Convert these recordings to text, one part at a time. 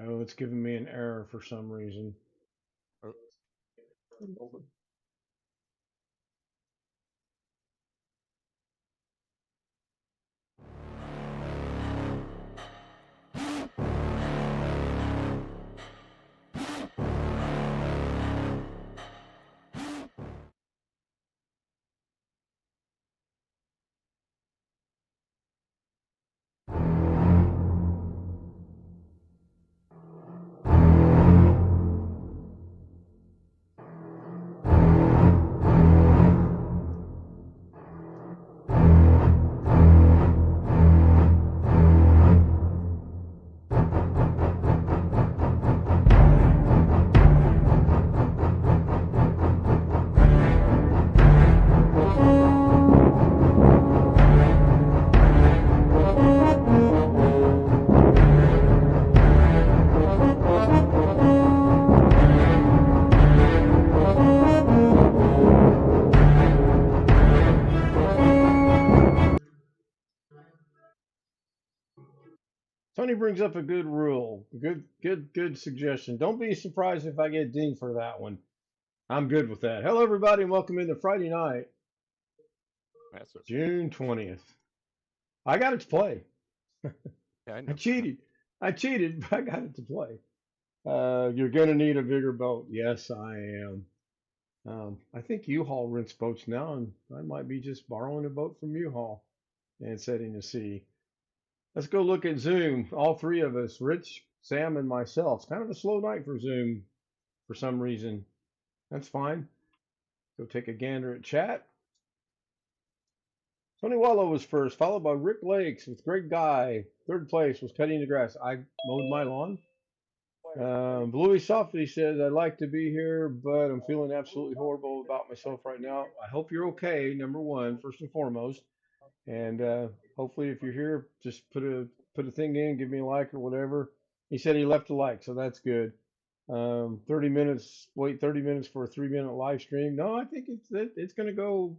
Oh, it's giving me an error for some reason. Oh, Tony brings up a good rule. Good suggestion. Don't be surprised if I get dinged for that one. I'm good with that. Hello, everybody, and welcome into Friday night, that's okay. June 20th. I got it to play. Yeah, I I know. cheated. I cheated, but I got it to play. You're going to need a bigger boat. Yes, I am. I think U-Haul rents boats now, and I might be just borrowing a boat from U-Haul and setting the sea. Let's go look at Zoom. All three of us, Rich, Sam, and myself. It's kind of a slow night for Zoom for some reason. That's fine. Go take a gander at chat. Tony Wallow was first, followed by Rick Lakes with Great Guy. Third place was cutting the grass. I mowed my lawn. Bluey Softly says, I'd like to be here, but I'm feeling absolutely horrible about myself right now. I hope you're okay, number one, first and foremost. And hopefully, if you're here, just put a thing in, give me a like or whatever. He said he left a like, so that's good. 30 minutes, wait 30 minutes for a 3-minute live stream. No, I think it's going to go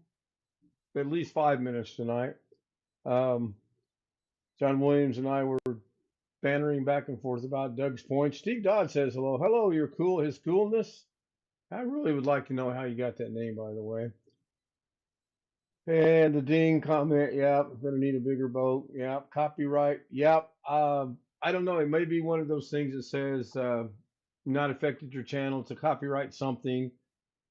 at least 5 minutes tonight. Um, John Williams and I were bantering back and forth about Doug's point. Steve Dodd says hello. Hello, you're cool. His coolness. I really would like to know how you got that name, by the way. And the ding comment, yep, gonna need a bigger boat. Yep, copyright. Yep. I don't know. It may be one of those things that says not affected your channel. It's a copyright something.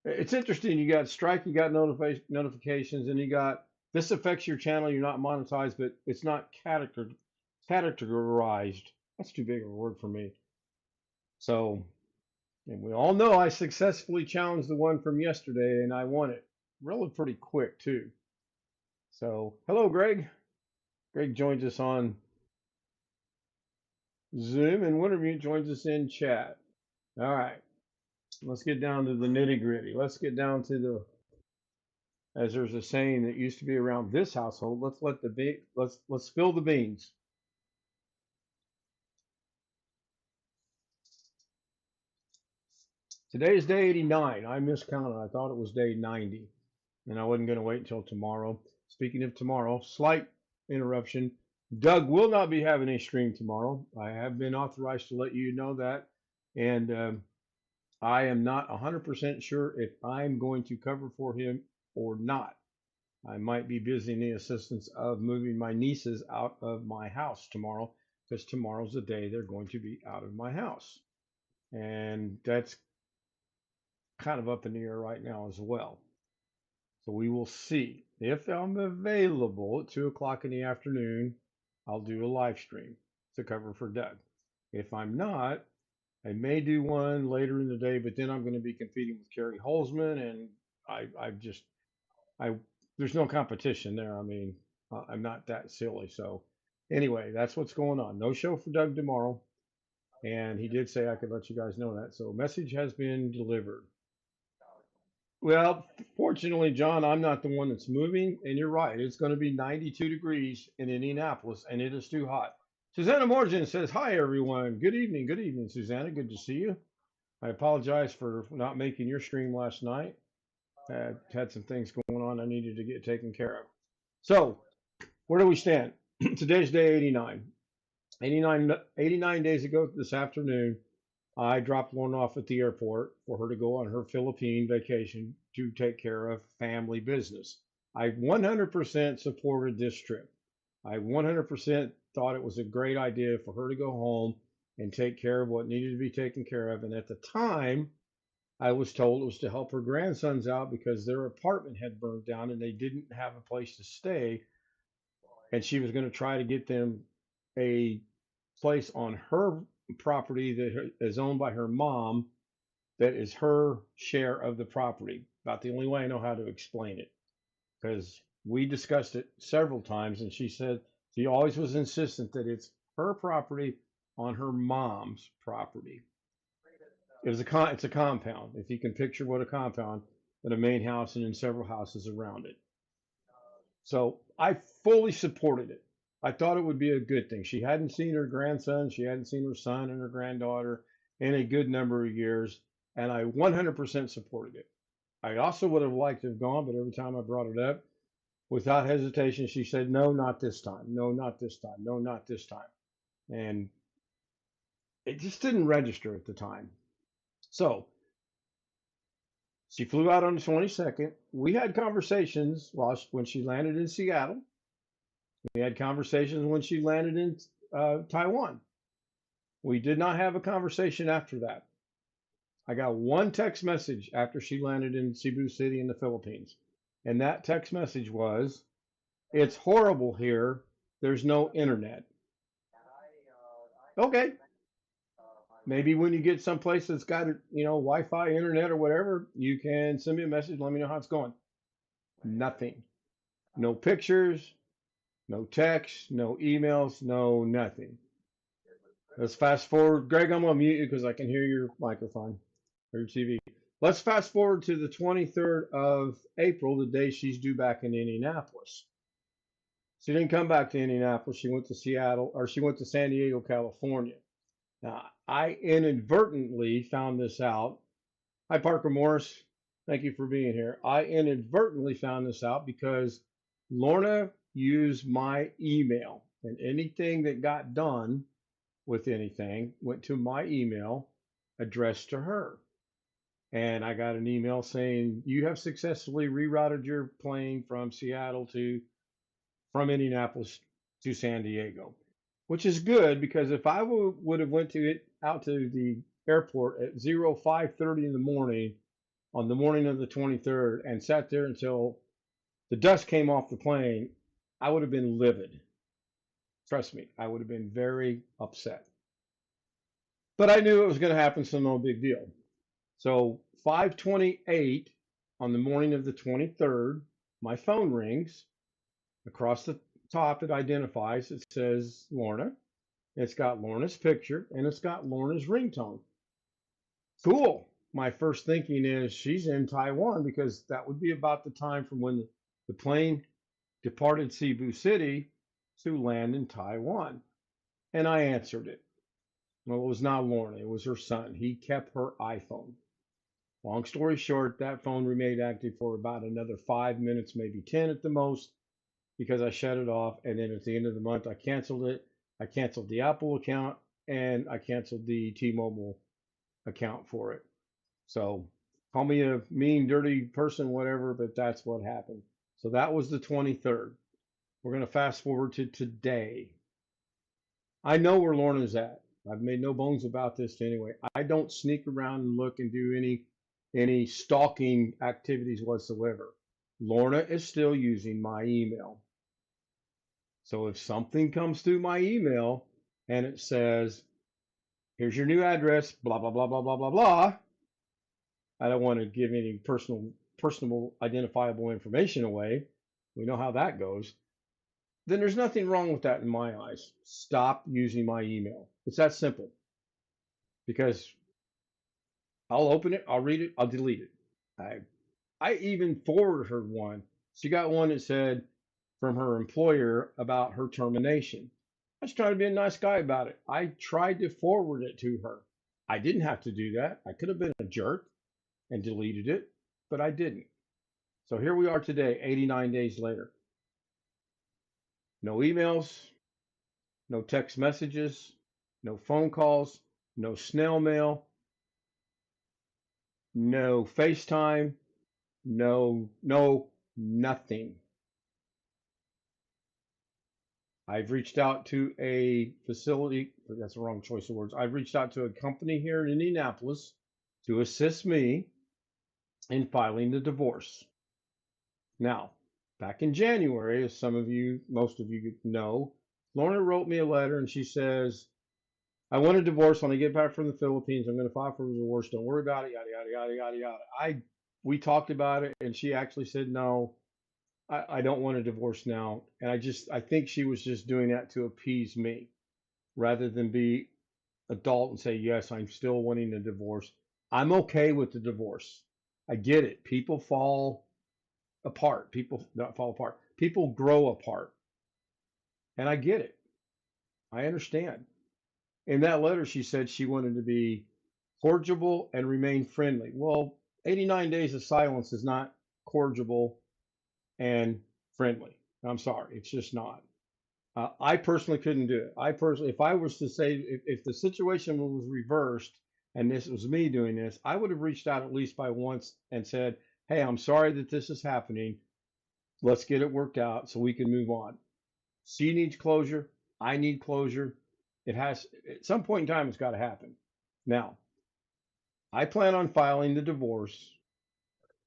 It's interesting. You got strike, you got notifications, and you got this affects your channel. You're not monetized, but it's not categorized. That's too big of a word for me. So, and we all know I successfully challenged the one from yesterday, and I won it really pretty quick too. So, hello, Greg. Greg joins us on Zoom, and Wintermute joins us in chat. All right, let's get down to the nitty gritty. Let's get down to the, as there's a saying that used to be around this household. Let's spill the beans. Today is day 89. I miscounted. I thought it was day 90, and I wasn't going to wait until tomorrow. Speaking of tomorrow, slight interruption. Doug will not be having a stream tomorrow. I have been authorized to let you know that, and I am not 100% sure if I'm going to cover for him or not. I might be busy in the assistance of moving my nieces out of my house tomorrow because tomorrow's the day they're going to be out of my house. And that's kind of up in the air right now as well. So we will see. If I'm available at 2 o'clock in the afternoon, I'll do a live stream to cover for Doug. If I'm not, I may do one later in the day, but then I'm going to be competing with Kerry Holzman, and I just, I, there's no competition there. I mean, I'm not that silly. So anyway, that's what's going on. No show for Doug tomorrow, and he did say I could let you guys know that. So message has been delivered. Well, fortunately, John, I'm not the one that's moving, and you're right. It's going to be 92 degrees in Indianapolis, and it is too hot. Susanna Morgan says, "Hi, everyone. Good evening, Susanna. Good to see you. I apologize for not making your stream last night. I had some things going on I needed to get taken care of. So, where do we stand? Today's day 89. 89 days ago this afternoon, I dropped Lorna off at the airport for her to go on her Philippine vacation to take care of family business. I 100% supported this trip. I 100% thought it was a great idea for her to go home and take care of what needed to be taken care of. And at the time, I was told it was to help her grandsons out because their apartment had burned down and they didn't have a place to stay. And she was going to try to get them a place on her property that is owned by her mom that is her share of the property. About the only way I know how to explain it because we discussed it several times and she said she always was insistent that it's her property on her mom's property. It's a compound. If you can picture what a compound, then a main house and then several houses around it. So I fully supported it. I thought it would be a good thing. She hadn't seen her grandson, she hadn't seen her son and her granddaughter in a good number of years, and I 100% supported it. I also would have liked to have gone, but every time I brought it up, without hesitation, she said, no, not this time. No, not this time. No, not this time. And it just didn't register at the time. So she flew out on the 22nd. We had conversations when she landed in Seattle. We had conversations when she landed in Taiwan. We did not have a conversation after that. I got one text message after she landed in Cebu City in the Philippines. And that text message was, it's horrible here. There's no internet. Okay. Maybe when you get someplace that's got, Wi-Fi, internet, or whatever, you can send me a message. Let me know how it's going. Nothing. No pictures, no text, no emails, no nothing. Let's fast forward. Greg, I'm going to mute you because I can hear your microphone or your TV. Let's fast forward to the 23rd of April, the day she's due back in Indianapolis. She didn't come back to Indianapolis. She went to Seattle, or she went to San Diego, California. Now, I inadvertently found this out. Hi, Parker Morris. Thank you for being here. I inadvertently found this out because Lorna used my email, and anything that got done with anything went to my email addressed to her. And I got an email saying, you have successfully rerouted your plane from Indianapolis to San Diego, which is good because if I would have went out to the airport at 05:30 in the morning on the morning of the 23rd and sat there until the dust came off the plane, I would have been livid. Trust me, I would have been very upset. But I knew it was going to happen, so no big deal. So 5:28 on the morning of the 23rd, my phone rings. Across the top, it identifies, it says Lorna. It's got Lorna's picture and it's got Lorna's ringtone. Cool. My first thinking is she's in Taiwan because that would be about the time from when the plane departed Cebu City to land in Taiwan. And I answered it. Well, it was not Lorna, it was her son. He kept her iPhone. Long story short, that phone remained active for about another 5 minutes, maybe 10 at the most, because I shut it off. And then at the end of the month, I canceled it. I canceled the Apple account and I canceled the T-Mobile account for it. So call me a mean, dirty person, whatever, but that's what happened. So that was the 23rd. We're going to fast forward to today. I know where Lorna's at. I've made no bones about this anyway. I don't sneak around and look and do any stalking activities whatsoever. Lorna is still using my email. So if something comes through my email and it says, here's your new address, blah, blah, blah, blah, blah, blah, blah. I don't want to give any personal identifiable information away. We know how that goes. Then there's nothing wrong with that in my eyes. Stop using my email. It's that simple. Because I'll open it, I'll read it, I'll delete it. I even forwarded her one. She got one that said from her employer about her termination. I was trying to be a nice guy about it. I tried to forward it to her. I didn't have to do that. I could have been a jerk and deleted it, but I didn't. So here we are today, 89 days later. No emails, no text messages, no phone calls, no snail mail, no FaceTime, no, nothing. I've reached out to a facility, that's the wrong choice of words. I've reached out to a company here in Indianapolis to assist me in filing the divorce. Now, back in January, as some of you, most of you know, Lorna wrote me a letter and she says, I want a divorce when I get back from the Philippines. I'm going to file for a divorce. Don't worry about it. Yada, yada, yada, yada, yada. We talked about it and she actually said, no, I don't want a divorce now. And I think she was just doing that to appease me rather than be adult and say, yes, I'm still wanting a divorce. I'm okay with the divorce. I get it. People fall apart. People not fall apart. People grow apart. And I get it. I understand. In that letter, she said she wanted to be cordial and remain friendly. Well, 89 days of silence is not cordial and friendly. I'm sorry. It's just not. I personally couldn't do it. If I was to say, if the situation was reversed and this was me doing this, I would have reached out at least by once and said, hey, I'm sorry that this is happening. Let's get it worked out so we can move on. She needs closure. I need closure. It has, at some point in time, it's got to happen. Now, I plan on filing the divorce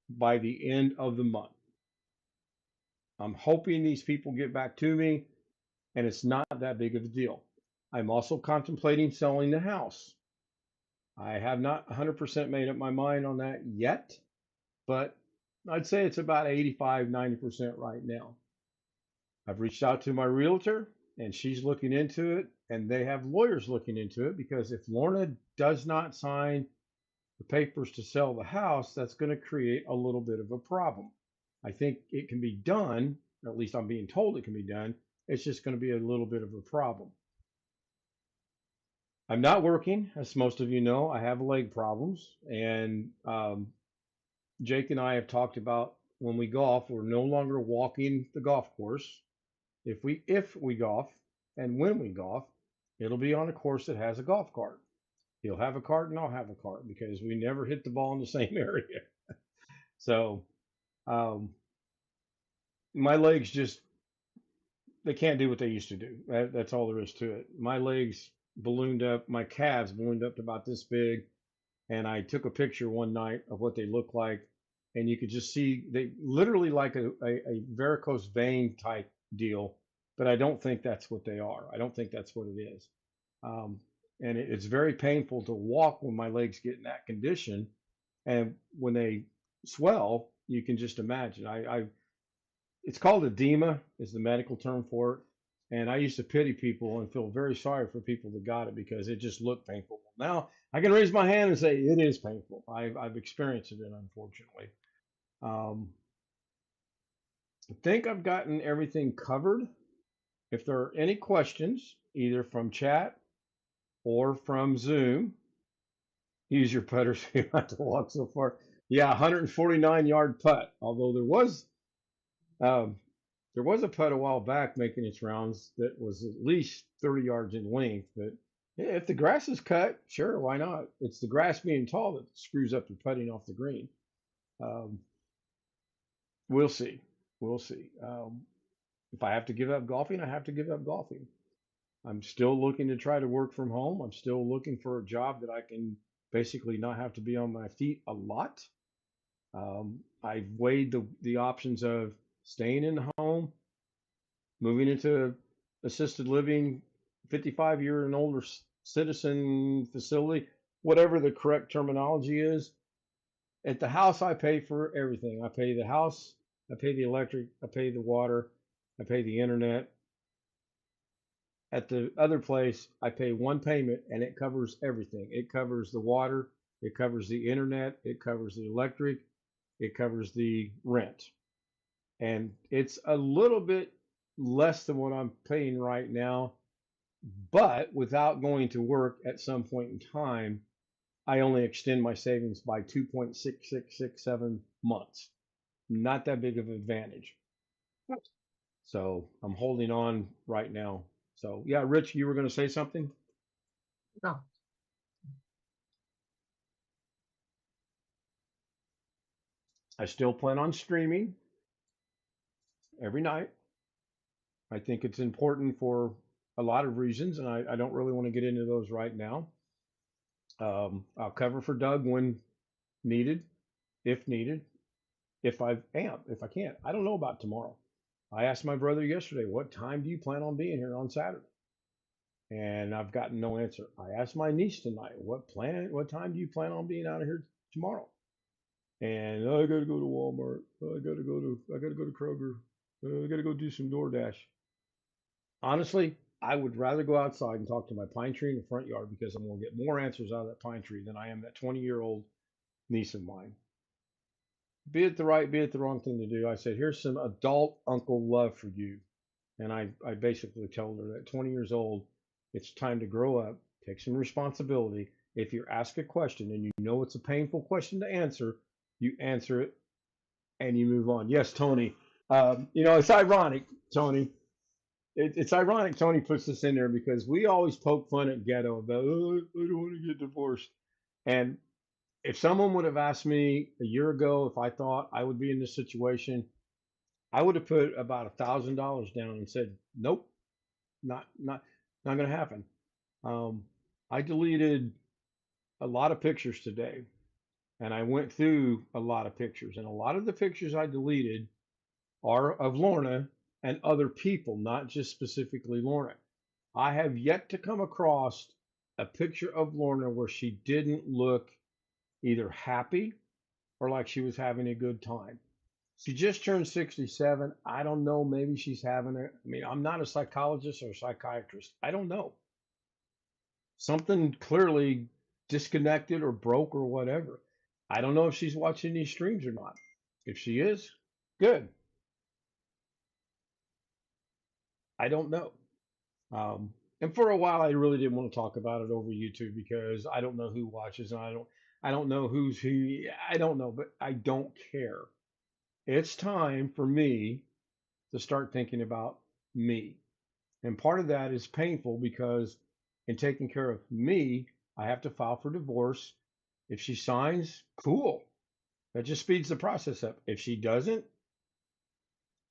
by the end of the month. I'm hoping these people get back to me and it's not that big of a deal. I'm also contemplating selling the house. I have not 100% made up my mind on that yet, but I'd say it's about 85, 90% right now. I've reached out to my realtor and she's looking into it, and they have lawyers looking into it because if Lorna does not sign the papers to sell the house, that's going to create a little bit of a problem. I think it can be done, or at least I'm being told it can be done. It's just going to be a little bit of a problem. I'm not working, as most of you know. I have leg problems, and Jake and I have talked about when we golf, we're no longer walking the golf course. If we golf and when we golf, it'll be on a course that has a golf cart. He'll have a cart and I'll have a cart because we never hit the ball in the same area. So um, my legs just they can't do what they used to do. That's all there is to it. My legs ballooned up, my calves ballooned up to about this big, and I took a picture one night of what they look like, and you could just see they literally like a varicose vein type deal, but I don't think that's what they are. I don't think that's what it is. Um, and it's very painful to walk when my legs get in that condition, and when they swell, you can just imagine. It's called edema is the medical term for it. And I used to pity people and feel very sorry for people that got it because it just looked painful. Now I can raise my hand and say it is painful. I've experienced it, unfortunately. Um, I think I've gotten everything covered. If there are any questions, either from chat or from Zoom, use your putter so you don't have to walk so far. Yeah, 149-yard putt. Although um, there was a putt a while back making its rounds that was at least 30 yards in length. But yeah, if the grass is cut, sure, why not? It's the grass being tall that screws up your putting off the green. Um, we'll see. We'll see. If I have to give up golfing, I have to give up golfing. I'm still looking to try to work from home. I'm still looking for a job that I can basically not have to be on my feet a lot. I've weighed the options of staying in the home, moving into assisted living, 55-year and older citizen facility, whatever the correct terminology is. At the house, I pay for everything. I pay the house, I pay the electric, I pay the water, I pay the internet. At the other place, I pay one payment and it covers everything. It covers the water, it covers the internet, it covers the electric, it covers the rent. And it's a little bit less than what I'm paying right now, but without going to work at some point in time, I only extend my savings by 2.6667 months. Not that big of an advantage. So I'm holding on right now So yeah, Rich, you were going to say something? No. I still plan on streaming every night. I think it's important for a lot of reasons, and I don't really want to get into those right now. I'll cover for Doug when needed, if needed, if I am, if I can't. I don't know about tomorrow. I asked my brother yesterday, what time do you plan on being here on Saturday? And I've gotten no answer. I asked my niece tonight, what time do you plan on being out of here tomorrow? And oh, I gotta go to Walmart. Oh, I gotta go to Kroger. I gotta go do some DoorDash. Honestly, I would rather go outside and talk to my pine tree in the front yard because I'm gonna get more answers out of that pine tree than I am that 20-year-old niece of mine. Be it the right, be it the wrong thing to do. I said, here's some adult uncle love for you. And I basically told her that 20 years old, it's time to grow up, take some responsibility. If you're asked a question and you know it's a painful question to answer, you answer it and you move on. Yes, Tony. It's ironic, Tony. It's ironic Tony puts this in there because we always poke fun at ghetto about, oh, I don't want to get divorced. And if someone would have asked me a year ago if I thought I would be in this situation, I would have put about $1,000 down and said, nope, not going to happen. Um, I deleted a lot of pictures today, and I went through a lot of pictures, and a lot of the pictures I deleted are of Lorna and other people, not just specifically Lorna. I have yet to come across a picture of Lorna where she didn't look either happy or like she was having a good time. She just turned 67. I don't know. Maybe she's having it. I mean, I'm not a psychologist or a psychiatrist. I don't know. Something clearly disconnected or broke or whatever. I don't know if she's watching these streams or not. If she is, good. I don't know. And for a while, I really didn't want to talk about it over YouTube because I don't know who watches and I don't know who's who. I don't know, but I don't care. It's time for me to start thinking about me. And part of that is painful because in taking care of me, I have to file for divorce. If she signs, cool. That just speeds the process up. If she doesn't,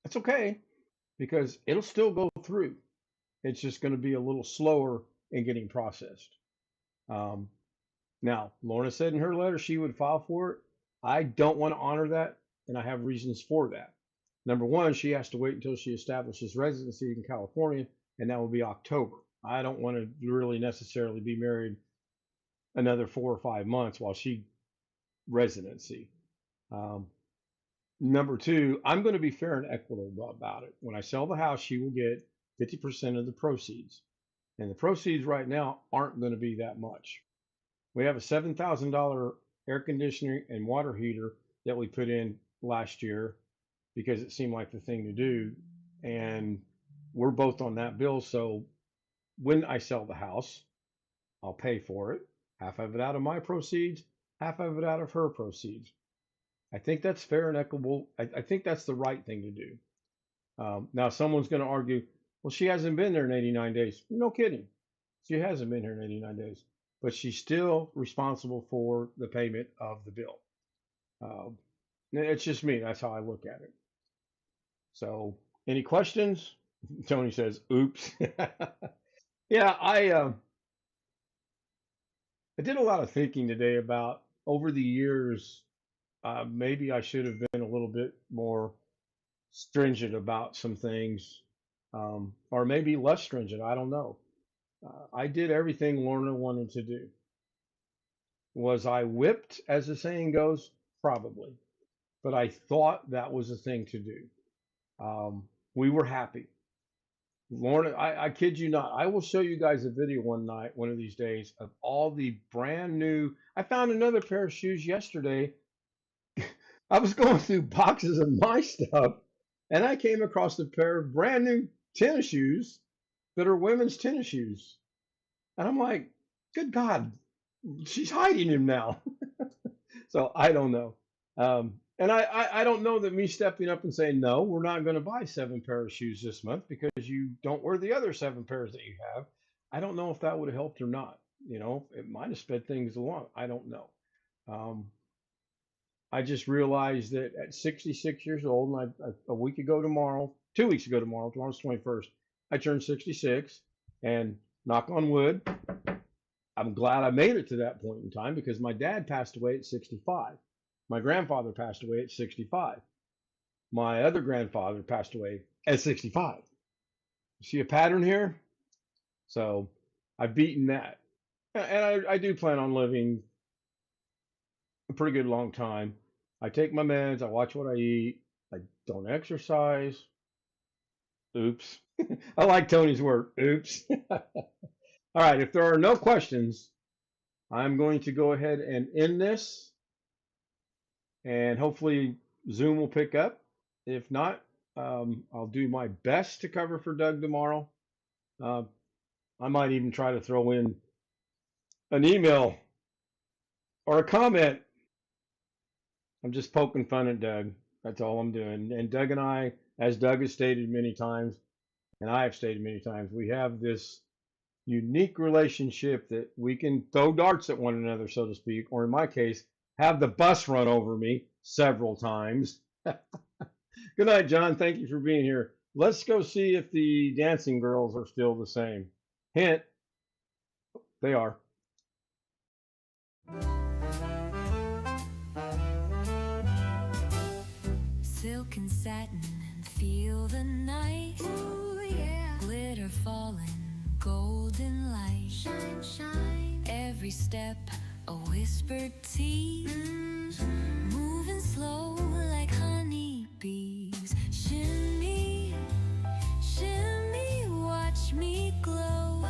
that's okay because it'll still go through. It's just going to be a little slower in getting processed. Um, Now, Lorna said in her letter she would file for it. I don't want to honor that, and I have reasons for that. Number one, she has to wait until she establishes residency in California, and that will be October. I don't want to really necessarily be married another 4 or 5 months while she residency. Um, Number two, I'm going to be fair and equitable about it. When I sell the house, she will get 50% of the proceeds. And the proceeds right now aren't going to be that much. We have a $7,000 air conditioner and water heater that we put in last year because it seemed like the thing to do. And we're both on that bill. So when I sell the house, I'll pay for it. Half of it out of my proceeds, half of it out of her proceeds. I think that's fair and equitable. I think that's the right thing to do. Now, someone's going to argue, well, she hasn't been there in 89 days. No kidding. She hasn't been here in 89 days, but she's still responsible for the payment of the bill. It's just me. That's how I look at it. So, any questions? Tony says, oops. Yeah, I did a lot of thinking today about over the years, maybe I should have been a little bit more stringent about some things, or maybe less stringent. I don't know. I did everything Lorna wanted to do. Was I whipped, as the saying goes? Probably. But I thought that was the thing to do. We were happy. Lorna, I kid you not. I will show you guys a video one of these days, of all the brand new. I found another pair of shoes yesterday. I was going through boxes of my stuff, and I came across a pair of brand new tennis shoes that are women's tennis shoes. And I'm like, good God, she's hiding him now. So I don't know. And I don't know that me stepping up and saying, no, we're not going to buy 7 pairs of shoes this month because you don't wear the other 7 pairs that you have. I don't know if that would have helped or not. It might have sped things along. I don't know. Um, I just realized that at 66 years old, and a week ago tomorrow, 2 weeks ago tomorrow, tomorrow's 21st, I turned 66, and knock on wood, I'm glad I made it to that point in time because my dad passed away at 65. My grandfather passed away at 65. My other grandfather passed away at 65. See a pattern here? So I've beaten that. And I do plan on living a pretty good long time. I take my meds, I watch what I eat, I don't exercise. Oops. I like Tony's word. Oops. All right, if there are no questions, I'm going to go ahead and end this, and hopefully Zoom will pick up. If not, I'll do my best to cover for Doug tomorrow. Uh, I might even try to throw in an email or a comment. I'm just poking fun at Doug. That's all I'm doing. And Doug and I, as Doug has stated many times, and I have stated many times, we have this unique relationship that we can throw darts at one another, so to speak, or in my case, have the bus run over me several times. Good night, John. Thank you for being here. Let's go see if the dancing girls are still the same. Hint, they are. Silk and satin and feel the night. Ooh, yeah. Glitter falling, golden light. Shine, shine. Every step a whispered tease. Moving slow like honeybees. Shimmy, shimmy, watch me glow.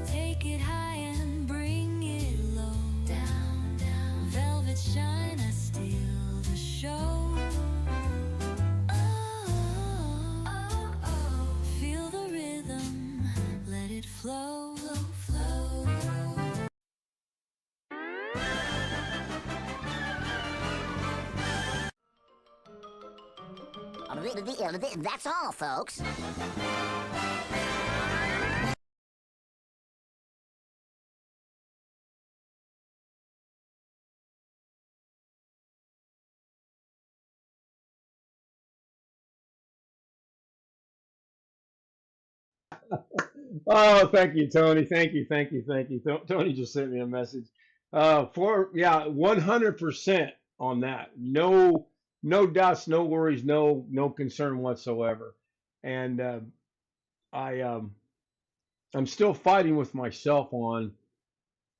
Take it high and bring it low. Down, down. Velvet shine, I steal the show. Feel the rhythm, let it flow, flow. That's all, folks. Oh, thank you, Tony. Thank you, thank you, thank you. Tony just sent me a message. Yeah, 100% on that. No, no doubts, no worries, no concern whatsoever. And I I'm still fighting with myself on,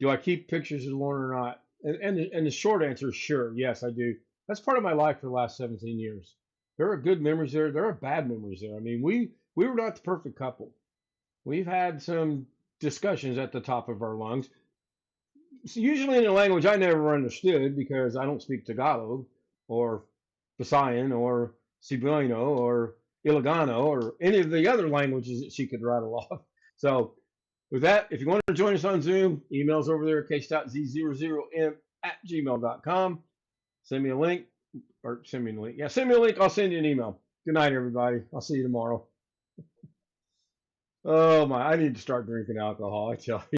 do I keep pictures of Lauren or not? And the short answer is sure, yes, I do. That's part of my life for the last 17 years. There are good memories there. There are bad memories there. I mean, we were not the perfect couple. We've had some discussions at the top of our lungs. It's usually in a language I never understood because I don't speak Tagalog or Visayan or Cebuano or Ilocano or any of the other languages that she could rattle off. So with that, if you want to join us on Zoom, emails over there at case.z00m@gmail.com. Send me a link or send me a link. Yeah, send me a link. I'll send you an email. Good night, everybody. I'll see you tomorrow. Oh my, I need to start drinking alcohol, I tell you.